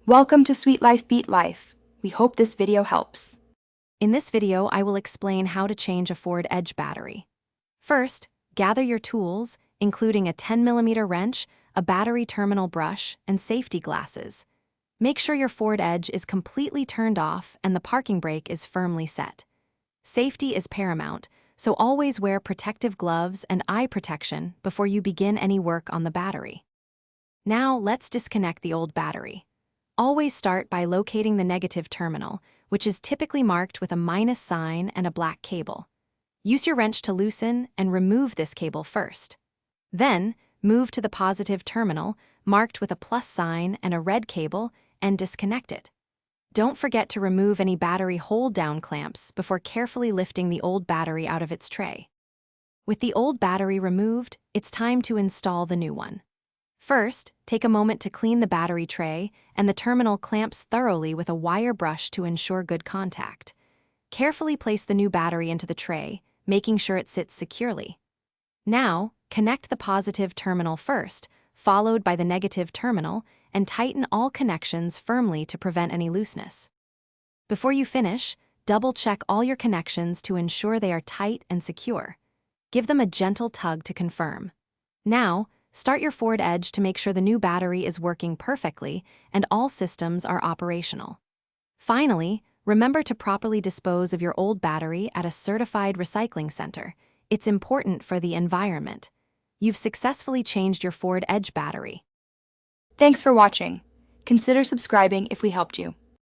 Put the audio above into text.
Welcome to Sweet Life Beat Life. We hope this video helps. In this video, I will explain how to change a Ford Edge battery. First, gather your tools, including a 10mm wrench, a battery terminal brush, and safety glasses. Make sure your Ford Edge is completely turned off and the parking brake is firmly set. Safety is paramount, so always wear protective gloves and eye protection before you begin any work on the battery. Now, let's disconnect the old battery. Always start by locating the negative terminal, which is typically marked with a minus sign and a black cable. Use your wrench to loosen and remove this cable first. Then, move to the positive terminal, marked with a plus sign and a red cable, and disconnect it. Don't forget to remove any battery hold-down clamps before carefully lifting the old battery out of its tray. With the old battery removed, it's time to install the new one. First, take a moment to clean the battery tray and the terminal clamps thoroughly with a wire brush to ensure good contact. Carefully place the new battery into the tray, making sure it sits securely. Now, connect the positive terminal first, followed by the negative terminal, and tighten all connections firmly to prevent any looseness. Before you finish, double-check all your connections to ensure they are tight and secure. Give them a gentle tug to confirm. Now, start your Ford Edge to make sure the new battery is working perfectly and all systems are operational. Finally, remember to properly dispose of your old battery at a certified recycling center. It's important for the environment. You've successfully changed your Ford Edge battery. Thanks for watching. Consider subscribing if we helped you.